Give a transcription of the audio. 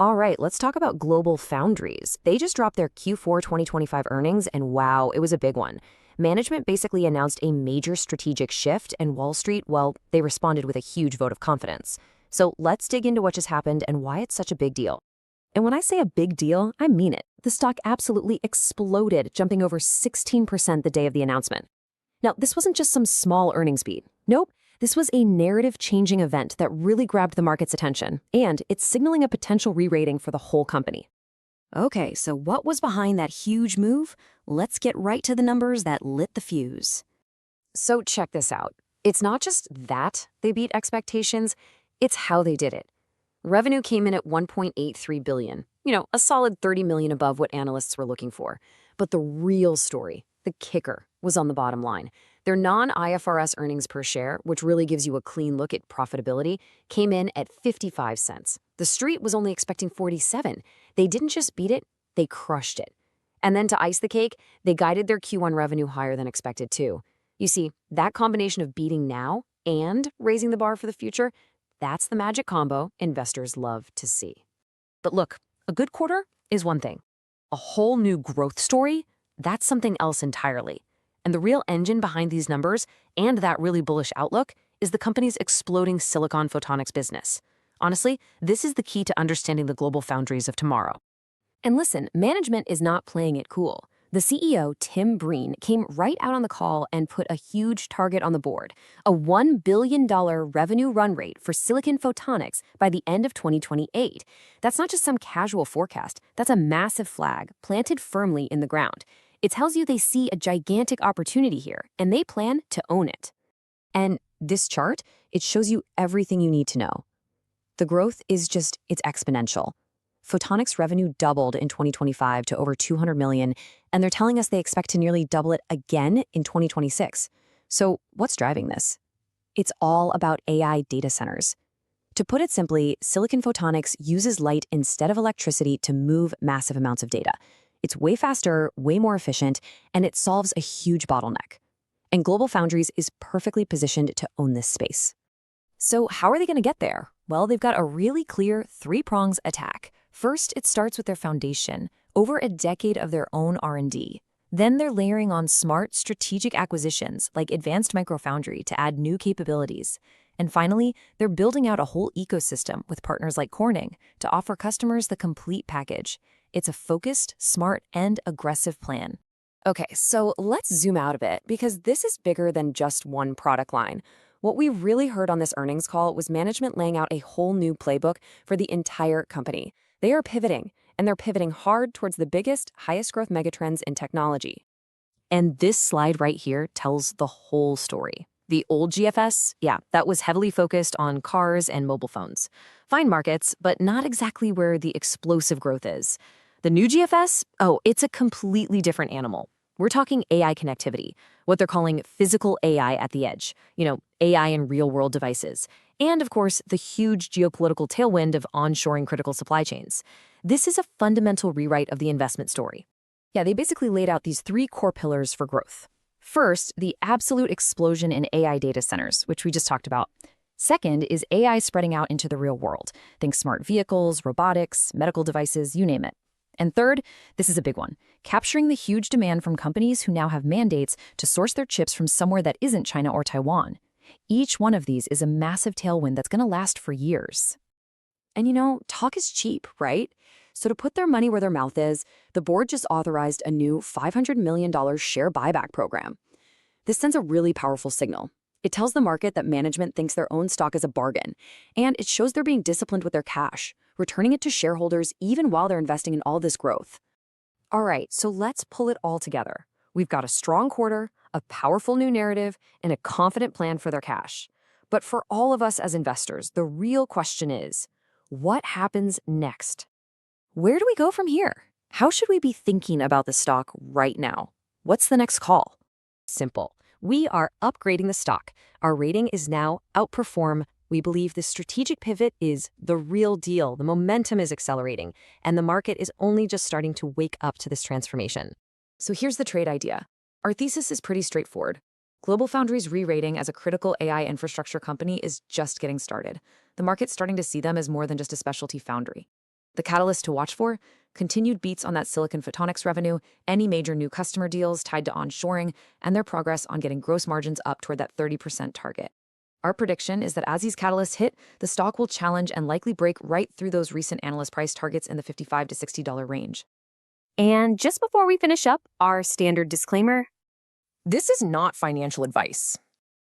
All right, let's talk about GlobalFoundries. They just dropped their Q4 2025 earnings, and wow, it was a big one. Management basically announced a major strategic shift, and Wall Street, well, they responded with a huge vote of confidence. So let's dig into what just happened and why it's such a big deal. And when I say a big deal, I mean it. The stock absolutely exploded, jumping over 16% the day of the announcement. Now, this wasn't just some small earnings beat. Nope. This was a narrative-changing event that really grabbed the market's attention, and it's signaling a potential re-rating for the whole company. Okay, so what was behind that huge move? Let's get right to the numbers that lit the fuse. So check this out. It's not just that they beat expectations, it's how they did it. Revenue came in at $1.83 billion, a solid $30 million above what analysts were looking for. But the real story, the kicker, was on the bottom line. Their non-IFRS earnings per share, which really gives you a clean look at profitability, came in at 55 cents. The street was only expecting 47. They didn't just beat it, they crushed it. And then to ice the cake, they guided their Q1 revenue higher than expected too. You see, that combination of beating now and raising the bar for the future, that's the magic combo investors love to see. But look, a good quarter is one thing. A whole new growth story, that's something else entirely. And the real engine behind these numbers and that really bullish outlook is the company's exploding silicon photonics business. Honestly, this is the key to understanding the GlobalFoundries of tomorrow. And listen, management is not playing it cool. The CEO, Tim Brin, came right out on the call and put a huge target on the board, a $1 billion revenue run rate for silicon photonics by the end of 2028. That's not just some casual forecast. That's a massive flag planted firmly in the ground. It tells you they see a gigantic opportunity here, and they plan to own it. And this chart, it shows you everything you need to know. The growth is it's exponential. Photonics revenue doubled in 2025 to over $200 million, and they're telling us they expect to nearly double it again in 2026. So what's driving this? It's all about AI data centers. To put it simply, silicon photonics uses light instead of electricity to move massive amounts of data. It's way faster, way more efficient, and it solves a huge bottleneck. And GlobalFoundries is perfectly positioned to own this space. So how are they going to get there? Well, they've got a really clear three-prongs attack. First, it starts with their foundation, over a decade of their own R&D. Then they're layering on smart, strategic acquisitions like Advanced Micro Foundry to add new capabilities. And finally, they're building out a whole ecosystem with partners like Corning to offer customers the complete package. It's a focused, smart, and aggressive plan. Okay, so let's zoom out a bit because this is bigger than just one product line. What we really heard on this earnings call was management laying out a whole new playbook for the entire company. They are pivoting, and they're pivoting hard towards the biggest, highest growth megatrends in technology. And this slide right here tells the whole story. The old GFS, that was heavily focused on cars and mobile phones. Fine markets, but not exactly where the explosive growth is. The new GFS, it's a completely different animal. We're talking AI connectivity, what they're calling physical AI at the edge, AI in real-world devices. And, of course, the huge geopolitical tailwind of onshoring critical supply chains. This is a fundamental rewrite of the investment story. They basically laid out these three core pillars for growth. First, the absolute explosion in AI data centers, which we just talked about. Second is AI spreading out into the real world. Think smart vehicles, robotics, medical devices, you name it. And third, this is a big one, capturing the huge demand from companies who now have mandates to source their chips from somewhere that isn't China or Taiwan. Each one of these is a massive tailwind that's going to last for years. And talk is cheap, right? So to put their money where their mouth is, the board just authorized a new $500 million share buyback program. This sends a really powerful signal. It tells the market that management thinks their own stock is a bargain, and it shows they're being disciplined with their cash, returning it to shareholders even while they're investing in all this growth. All right, so let's pull it all together. We've got a strong quarter, a powerful new narrative, and a confident plan for their cash. But for all of us as investors, the real question is, what happens next? Where do we go from here? How should we be thinking about the stock right now? What's the next call? Simple. We are upgrading the stock. Our rating is now outperform. We believe the strategic pivot is the real deal. The momentum is accelerating, and the market is only just starting to wake up to this transformation. So here's the trade idea. Our thesis is pretty straightforward. GlobalFoundries re-rating as a critical AI infrastructure company is just getting started. The market's starting to see them as more than just a specialty foundry. The catalyst to watch for? Continued beats on that silicon photonics revenue, any major new customer deals tied to onshoring, and their progress on getting gross margins up toward that 30% target. Our prediction is that as these catalysts hit, the stock will challenge and likely break right through those recent analyst price targets in the $55 to $60 range. And just before we finish up, our standard disclaimer. This is not financial advice.